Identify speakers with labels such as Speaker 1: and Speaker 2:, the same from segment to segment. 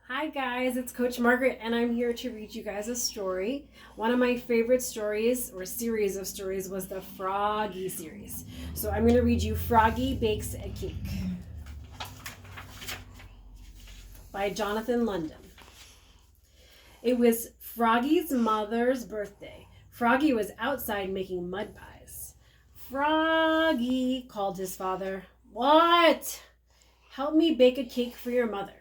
Speaker 1: Hi guys, it's Coach Margaret and I'm here to read you guys a story. One of my favorite stories or series of stories was the Froggy series. So I'm going to read you Froggy Bakes a Cake by Jonathan London. It was Froggy's mother's birthday. Froggy was outside making mud pies. Froggy, called his father. What? Help me bake a cake for your mother.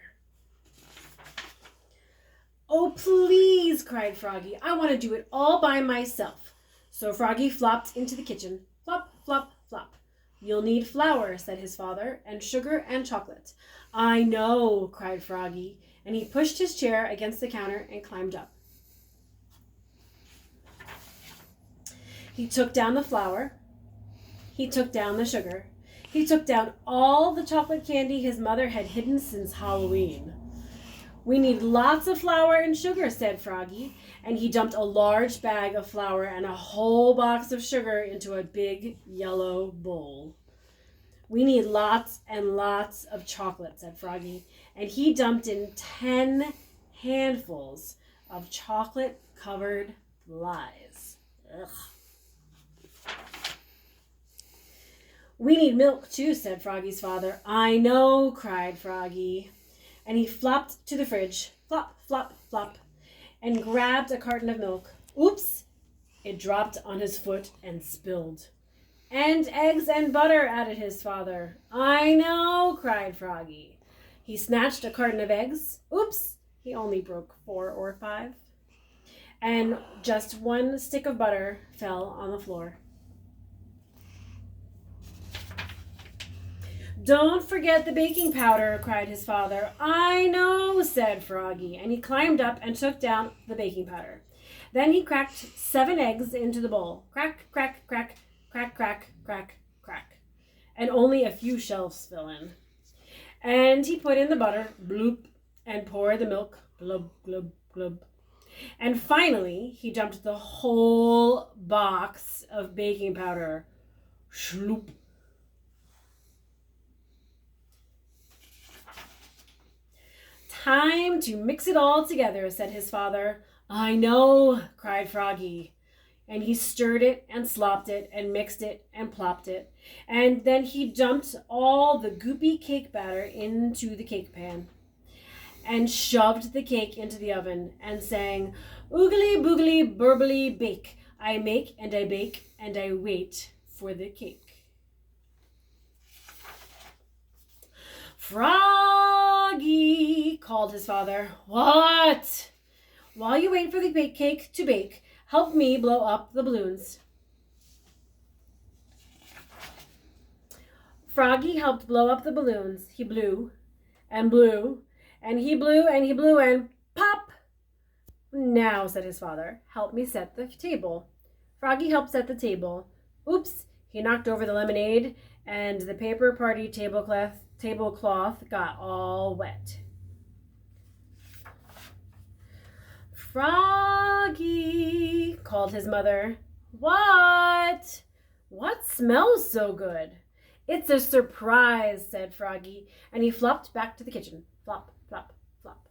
Speaker 1: Oh, please, cried Froggy. I want to do it all by myself. So Froggy flopped into the kitchen. Flop, flop, flop. You'll need flour, said his father, and sugar and chocolate. I know, cried Froggy, and he pushed his chair against the counter and climbed up. He took down the flour. He took down the sugar. He took down all the chocolate candy his mother had hidden since Halloween. We need lots of flour and sugar, said Froggy, and he dumped a large bag of flour and a whole box of sugar into a big yellow bowl. We need lots and lots of chocolate, said Froggy, and he dumped in 10 handfuls of chocolate-covered flies. Ugh. We need milk, too, said Froggy's father. I know, cried Froggy. And he flopped to the fridge, flop, flop, flop, and grabbed a carton of milk. Oops! It dropped on his foot and spilled. And eggs and butter, added his father. I know, cried Froggy. He snatched a carton of eggs. Oops! He only broke 4 or 5. And just one stick of butter fell on the floor. Don't forget the baking powder, cried his father. I know, said Froggy, and he climbed up and took down the baking powder. Then he cracked 7 eggs into the bowl. Crack, crack, crack, crack, crack, crack, crack. And only a few shells fell in. And he put in the butter, bloop, and poured the milk, glub, glub, glub. And finally, he dumped the whole box of baking powder, shloop. Time to mix it all together, said his father. I know, cried Froggy. And he stirred it and slopped it and mixed it and plopped it. And then he dumped all the goopy cake batter into the cake pan and shoved the cake into the oven and sang, oogly boogly burbly bake. I make and I bake and I wait for the cake. Froggy, called his father. What? While you wait for the cake to bake, help me blow up the balloons. Froggy helped blow up the balloons. He blew and blew and he blew and he blew and pop! Now, said his father, help me set the table. Froggy helped set the table. Oops, he knocked over the lemonade and the paper party tablecloth got all wet. Froggy, called his mother. What? What smells so good? It's a surprise, said Froggy, and he flopped back to the kitchen. Flop, flop, flop.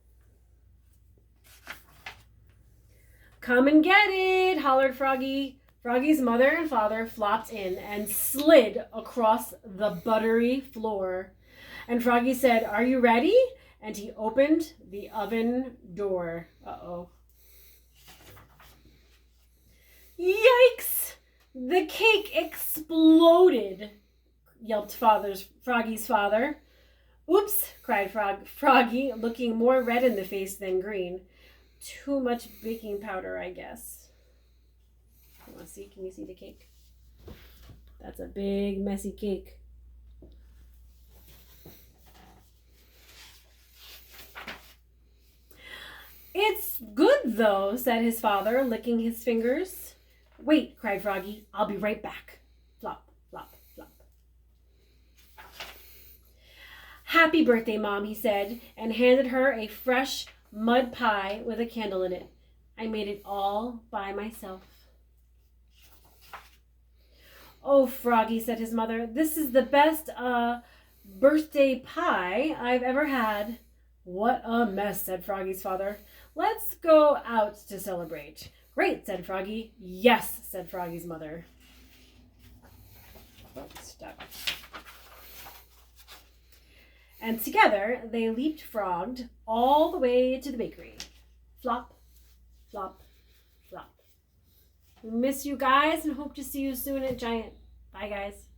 Speaker 1: Come and get it, hollered Froggy. Froggy's mother and father flopped in and slid across the buttery floor. And Froggy said, are you ready? And he opened the oven door. Uh-oh. Yikes! The cake exploded, yelped Froggy's father. Oops, cried Froggy, looking more red in the face than green. Too much baking powder, I guess. Let's see, can you see the cake? That's a big, messy cake. It's good, though, said his father, licking his fingers. Wait, cried Froggy. I'll be right back. Flop, flop, flop. Happy birthday, Mom, he said, and handed her a fresh mud pie with a candle in it. I made it all by myself. Oh, Froggy, said his mother, this is the best birthday pie I've ever had. What a mess, said Froggy's father. Let's go out to celebrate. Great, said Froggy. Yes, said Froggy's mother. Stuck. And together they leapfrogged all the way to the bakery. Flop, flop, flop. We miss you guys and hope to see you soon at Giant. Bye, guys.